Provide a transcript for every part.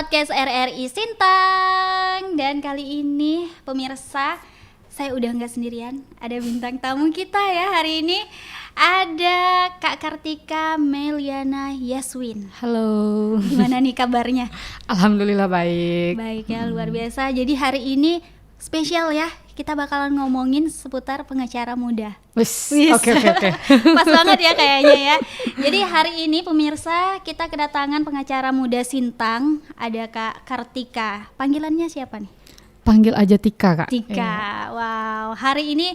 podcast RRI Sintang. Dan kali ini pemirsa, saya udah nggak sendirian, ada bintang tamu kita ya hari ini. Ada Kak Kartika Meliana Yaswin. Halo. Gimana nih kabarnya? Alhamdulillah baik. Baik ya, luar biasa. Jadi hari ini spesial ya, kita bakalan ngomongin seputar pengacara muda. Wis. Wis. Oke. Pas banget ya kayaknya ya. Jadi hari ini pemirsa, kita kedatangan pengacara muda Sintang, ada Kak Kartika. Panggilannya siapa nih? Panggil aja Tika, Kak. Tika. Wow, hari ini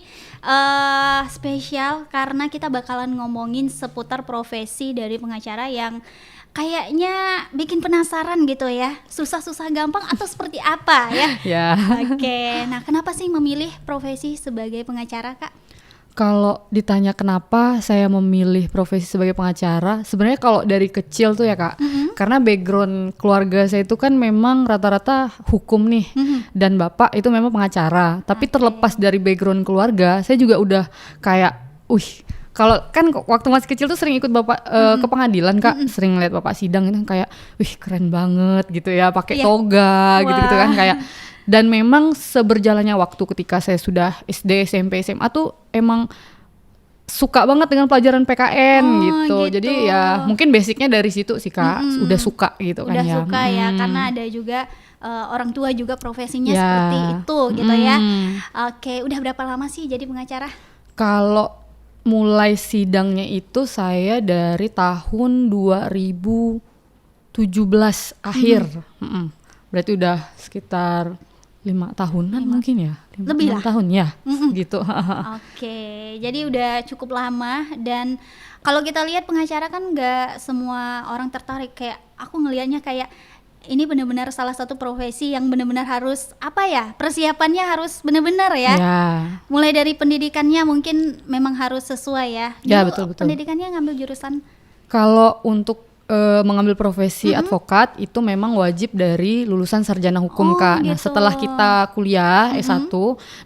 spesial karena kita bakalan ngomongin seputar profesi dari pengacara yang kayaknya bikin penasaran gitu ya. Susah-susah gampang atau seperti apa ya? Ya. Oke, nah kenapa sih memilih profesi sebagai pengacara, Kak? Kalau ditanya kenapa saya memilih profesi sebagai pengacara, sebenarnya kalau dari kecil tuh ya Kak, karena background keluarga saya itu kan memang rata-rata hukum nih, dan bapak itu memang pengacara. Tapi terlepas dari background keluarga, saya juga udah kayak, kalau kan waktu masih kecil tuh sering ikut bapak ke pengadilan Kak, sering lihat bapak sidang itu kayak, keren banget gitu ya, pakai toga gitu-gitu kan kayak. Dan memang seberjalannya waktu ketika saya sudah SD, SMP, SMA tuh emang suka banget dengan pelajaran PKN gitu. Jadi ya mungkin basicnya dari situ sih Kak, udah suka gitu kan ya. Udah suka ya, karena ada juga orang tua juga profesinya seperti itu gitu ya. Oke, udah berapa lama sih jadi pengacara? Kalau mulai sidangnya itu saya dari tahun 2017 akhir. Berarti udah sekitar 5 tahunan mungkin ya, lebih 6 tahun ya, gitu. Oke, jadi udah cukup lama. Dan kalau kita lihat pengacara kan nggak semua orang tertarik. Kayak aku ngelihatnya kayak ini benar-benar salah satu profesi yang benar-benar harus persiapannya harus benar-benar ya. Mulai dari pendidikannya mungkin memang harus sesuai ya. Ya, betul. Pendidikannya ngambil jurusan? Kalau untuk mengambil profesi advokat itu memang wajib dari lulusan sarjana hukum Kak. Nah Gitu. setelah kita kuliah S1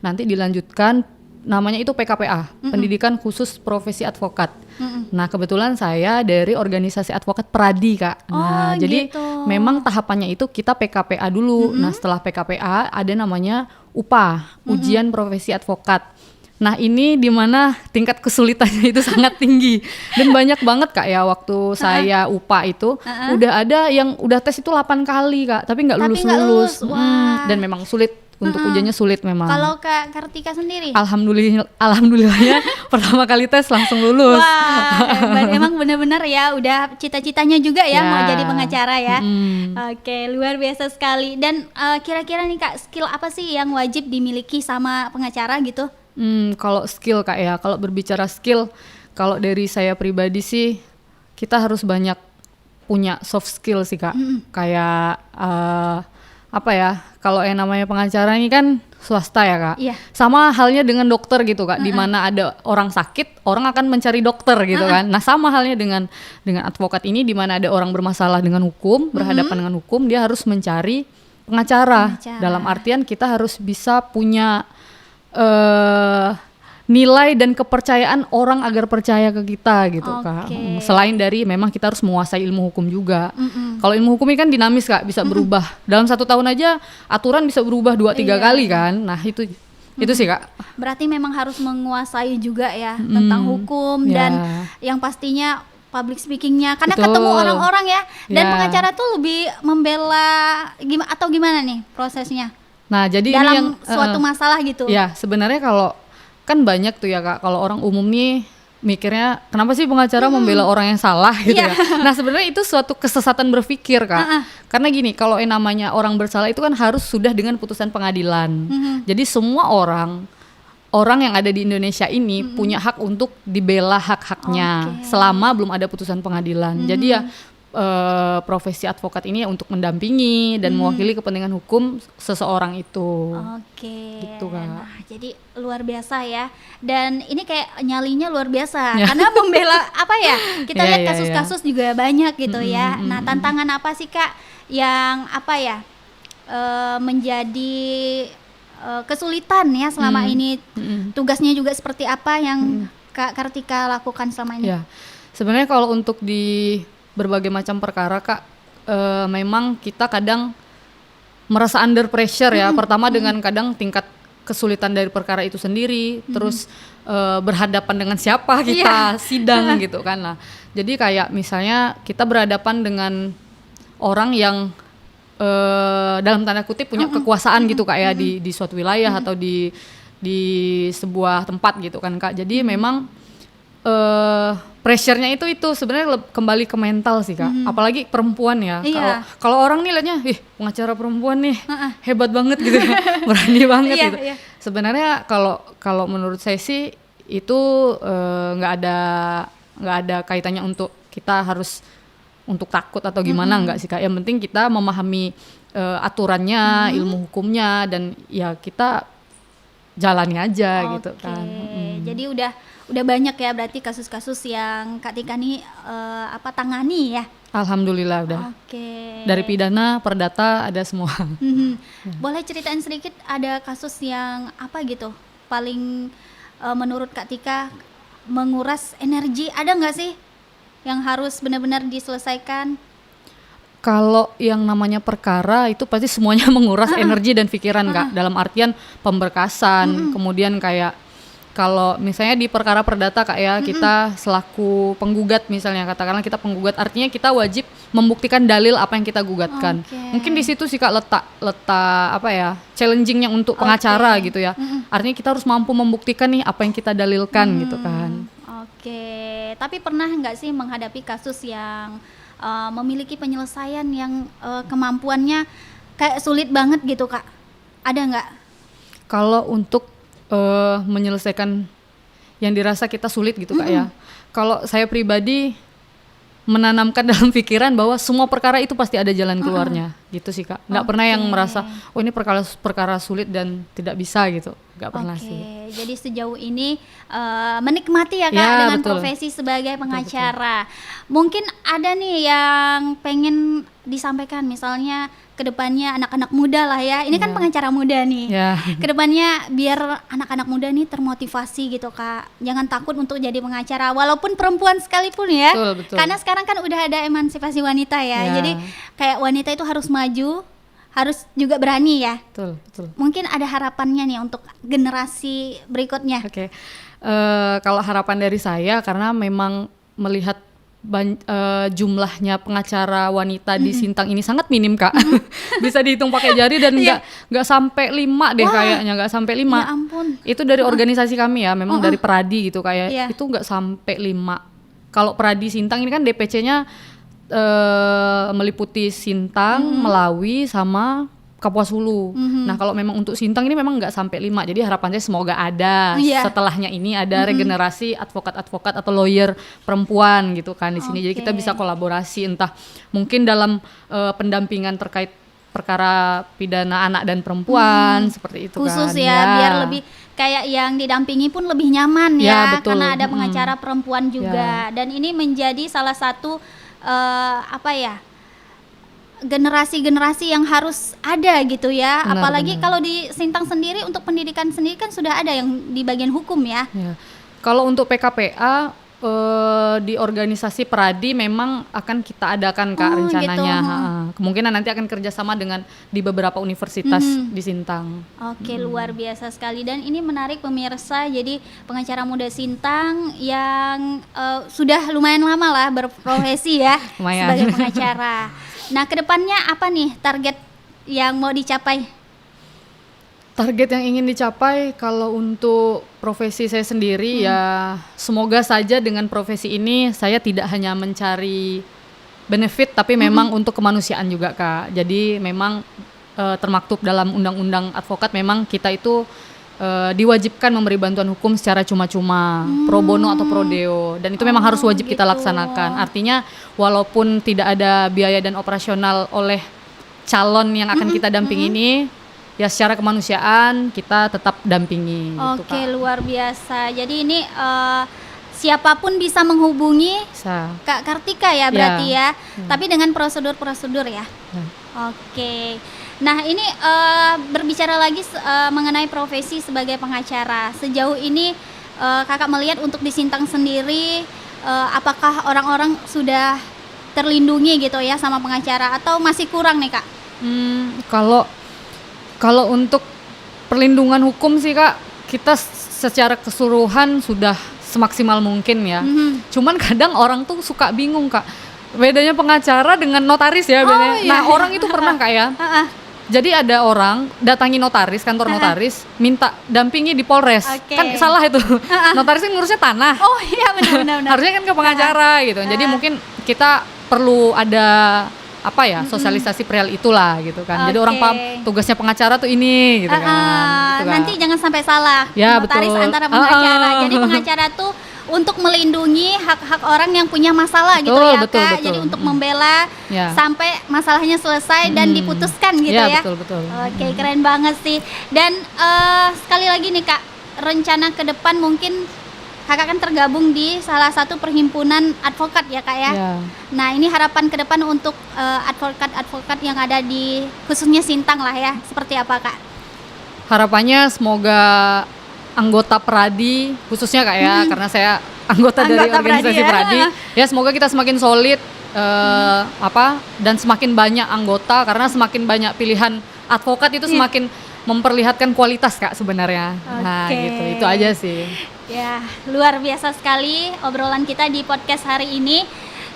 nanti dilanjutkan namanya itu PKPA, Pendidikan Khusus Profesi Advokat. Nah kebetulan saya dari organisasi advokat Pradi Kak. Nah jadi memang tahapannya itu kita PKPA dulu. Nah setelah PKPA ada namanya UPA, Ujian Profesi Advokat. Nah ini dimana tingkat kesulitannya itu sangat tinggi dan banyak banget Kak ya. Waktu saya UPA itu udah ada yang udah tes itu 8 kali Kak, tapi nggak lulus. Dan memang sulit untuk ujiannya, sulit memang. Kalau Kak Kartika sendiri? Alhamdulillahnya pertama kali tes langsung lulus. Wah, emang benar-benar ya udah cita-citanya juga ya mau jadi pengacara ya. Oke, luar biasa sekali. Dan kira-kira nih Kak, skill apa sih yang wajib dimiliki sama pengacara gitu? Kalau skill Kak ya, kalau berbicara skill, kalau dari saya pribadi sih kita harus banyak punya soft skill sih Kak. Kayak kalau yang namanya pengacara ini kan swasta ya Kak. Sama halnya dengan dokter gitu Kak, di mana ada orang sakit, orang akan mencari dokter gitu kan. Nah sama halnya dengan advokat ini, di mana ada orang bermasalah dengan hukum, berhadapan dengan hukum, dia harus mencari pengacara. Dalam artian kita harus bisa punya nilai dan kepercayaan orang agar percaya ke kita gitu Kak. Selain dari memang kita harus menguasai ilmu hukum juga. Kalau ilmu hukum ini kan dinamis Kak, bisa berubah. Dalam 1 tahun aja aturan bisa berubah 2-3 kali kan. Nah itu sih Kak. Berarti memang harus menguasai juga ya tentang hukum dan yang pastinya public speakingnya, karena ketemu orang-orang ya. Dan pengacara tuh lebih membela gimana nih prosesnya? Nah, jadi dalam ini yang suatu masalah gitu. Ya, sebenarnya kalau kan banyak tuh ya Kak, kalau orang umum nih mikirnya kenapa sih pengacara membela orang yang salah gitu ya. Nah, sebenarnya itu suatu kesesatan berpikir Kak. Karena gini, kalau yang namanya orang bersalah itu kan harus sudah dengan putusan pengadilan. Jadi semua orang yang ada di Indonesia ini punya hak untuk dibela hak-haknya selama belum ada putusan pengadilan. Jadi ya profesi advokat ini untuk mendampingi dan mewakili kepentingan hukum seseorang itu. Gitu Kak. Nah, jadi luar biasa ya. Dan ini kayak nyalinya luar biasa karena membela kita lihat kasus-kasus juga banyak gitu ya. Nah, tantangan apa sih Kak yang menjadi kesulitan ya selama ini? Tugasnya juga seperti apa yang Kak Kartika lakukan selama ini? Ya. Sebenarnya kalau untuk di berbagai macam perkara Kak, memang kita kadang merasa under pressure ya. Pertama dengan kadang tingkat kesulitan dari perkara itu sendiri, terus berhadapan dengan siapa kita sidang gitu kan. Nah, jadi kayak misalnya kita berhadapan dengan orang yang dalam tanda kutip punya kekuasaan gitu Kak ya, di suatu wilayah atau di sebuah tempat gitu kan Kak. Jadi memang pressure-nya itu sebenarnya kembali ke mental sih Kak. Apalagi perempuan ya. Kalau orang nih liatnya, pengacara perempuan nih hebat banget gitu ya, berani banget gitu. Sebenarnya kalau menurut saya sih itu nggak ada kaitannya untuk kita harus untuk takut atau gimana, enggak sih Kak. Yang penting kita memahami aturannya, ilmu hukumnya, dan ya kita jalani aja gitu kan. Jadi udah banyak ya berarti kasus-kasus yang Kak Tika nih tangani ya. Alhamdulillah udah. Dari pidana, perdata ada semua. Boleh ceritain sedikit ada kasus yang apa gitu paling menurut Kak Tika menguras energi, ada nggak sih yang harus benar-benar diselesaikan? Kalau yang namanya perkara itu pasti semuanya menguras energi dan pikiran Kak, dalam artian pemberkasan, kemudian kayak kalau misalnya di perkara perdata Kak ya, kita selaku penggugat misalnya, katakanlah kita penggugat, artinya kita wajib membuktikan dalil apa yang kita gugatkan. Mungkin di situ sih Kak letak apa ya, challengingnya untuk pengacara gitu ya. Artinya kita harus mampu membuktikan nih apa yang kita dalilkan gitu kan. Tapi pernah nggak sih menghadapi kasus yang memiliki penyelesaian yang kemampuannya kayak sulit banget gitu Kak? Ada nggak? Kalau untuk menyelesaikan yang dirasa kita sulit gitu Kak ya. Kalau saya pribadi menanamkan dalam pikiran bahwa semua perkara itu pasti ada jalan keluarnya gitu sih Kak. Nggak pernah yang merasa ini perkara sulit dan tidak bisa gitu. Nggak pernah sih. Jadi sejauh ini menikmati ya Kak dengan profesi sebagai pengacara. Mungkin ada nih yang pengen disampaikan, misalnya kedepannya anak-anak muda lah ya. Ini kan pengacara muda nih. Kedepannya biar anak-anak muda nih termotivasi gitu Kak. Jangan takut untuk jadi pengacara walaupun perempuan sekalipun ya. Betul. Karena sekarang kan udah ada emansipasi wanita ya. Jadi kayak wanita itu harus maju, harus juga berani ya. Betul. Mungkin ada harapannya nih untuk generasi berikutnya. Kalau harapan dari saya, karena memang melihat jumlahnya pengacara wanita di Sintang ini sangat minim Kak. Bisa dihitung pakai jari dan nggak sampai 5 deh. Kayaknya nggak sampai 5. Ya ampun. Itu dari organisasi kami ya, memang dari Peradi gitu kayak itu nggak sampai 5. Kalau Peradi Sintang ini kan DPC-nya meliputi Sintang, Melawi sama Kapuas Hulu. Nah kalau memang untuk Sintang ini memang nggak sampai 5, jadi harapan saya semoga ada setelahnya ini ada regenerasi advokat-advokat atau lawyer perempuan gitu kan di sini. Jadi kita bisa kolaborasi, entah mungkin dalam pendampingan terkait perkara pidana anak dan perempuan seperti itu khusus kan. Biar lebih kayak yang didampingi pun lebih nyaman ya, betul. Karena ada pengacara perempuan juga. Dan ini menjadi salah satu generasi-generasi yang harus ada gitu ya. Apalagi kalau di Sintang sendiri untuk pendidikan sendiri kan sudah ada yang di bagian hukum ya. Kalau untuk PKPA di organisasi Peradi memang akan kita adakan Kak rencananya. Kemungkinan nanti akan kerjasama dengan di beberapa universitas di Sintang. Luar biasa sekali, dan ini menarik pemirsa. Jadi pengacara muda Sintang yang sudah lumayan lama lah berprofesi ya sebagai pengacara. Nah, kedepannya apa nih target yang mau dicapai? Target yang ingin dicapai kalau untuk profesi saya sendiri ya semoga saja dengan profesi ini saya tidak hanya mencari benefit tapi memang untuk kemanusiaan juga Kak. Jadi memang termaktub dalam undang-undang advokat memang kita itu diwajibkan memberi bantuan hukum secara cuma-cuma, pro bono atau pro deo, dan itu memang harus wajib kita laksanakan. Artinya walaupun tidak ada biaya dan operasional oleh calon yang akan kita dampingi ini, ya secara kemanusiaan kita tetap dampingi. Luar biasa. Jadi ini siapapun bisa menghubungi Kak Kartika ya berarti ya. Tapi dengan prosedur-prosedur ya. Nah ini berbicara lagi mengenai profesi sebagai pengacara. Sejauh ini kakak melihat untuk di Sintang sendiri, apakah orang-orang sudah terlindungi gitu ya sama pengacara, atau masih kurang nih Kak? Kalau untuk perlindungan hukum sih Kak, kita secara keseluruhan sudah semaksimal mungkin ya. Cuman kadang orang tuh suka bingung Kak, bedanya pengacara dengan notaris ya bedanya. Iya. Nah orang itu pernah Kak ya, jadi ada orang datangi notaris, kantor notaris, minta dampingi di Polres. Kan salah itu. Notaris kan ngurusnya tanah. Oh iya benar. Harusnya kan ke pengacara gitu. Jadi mungkin kita perlu ada apa ya, sosialisasi perihal itulah gitu kan. Jadi orang paham tugasnya pengacara tuh ini gitu kan. Gitu kan. Nanti jangan sampai salah. Ya, notaris betul. antara pengacara. Jadi pengacara tuh untuk melindungi hak-hak orang yang punya masalah gitu ya betul, Kak. betul. Jadi untuk membela sampai masalahnya selesai dan diputuskan gitu ya. Betul. Oke, keren banget sih. Dan sekali lagi nih Kak, rencana ke depan mungkin Kakak kan tergabung di salah satu perhimpunan advokat ya Kak ya. Nah, ini harapan ke depan untuk advokat-advokat yang ada di khususnya Sintang lah ya. Seperti apa Kak? Harapannya semoga anggota Peradi khususnya Kak ya, karena saya anggota dari organisasi Peradi ya, semoga kita semakin solid dan semakin banyak anggota, karena semakin banyak pilihan advokat itu semakin memperlihatkan kualitas Kak sebenarnya. Nah gitu, itu aja sih. Ya, luar biasa sekali obrolan kita di podcast hari ini.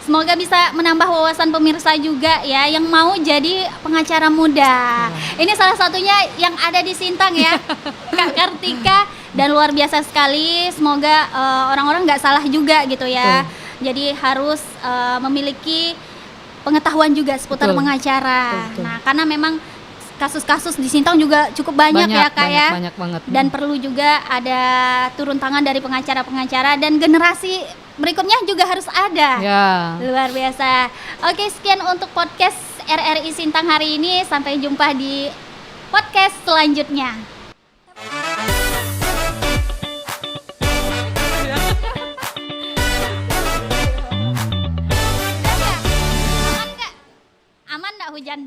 Semoga bisa menambah wawasan pemirsa juga ya yang mau jadi pengacara muda. Ini salah satunya yang ada di Sintang ya, Kak Kartika, dan luar biasa sekali. Semoga orang-orang nggak salah juga gitu ya. Jadi harus memiliki pengetahuan juga seputar pengacara. Nah, karena memang kasus-kasus di Sintang juga cukup banyak ya Kak ya. Banyak banget. Dan perlu juga ada turun tangan dari pengacara-pengacara, dan generasi berikutnya juga harus ada. Luar biasa. Oke, sekian untuk podcast RRI Sintang hari ini. Sampai jumpa di podcast selanjutnya. Aman nggak hujan?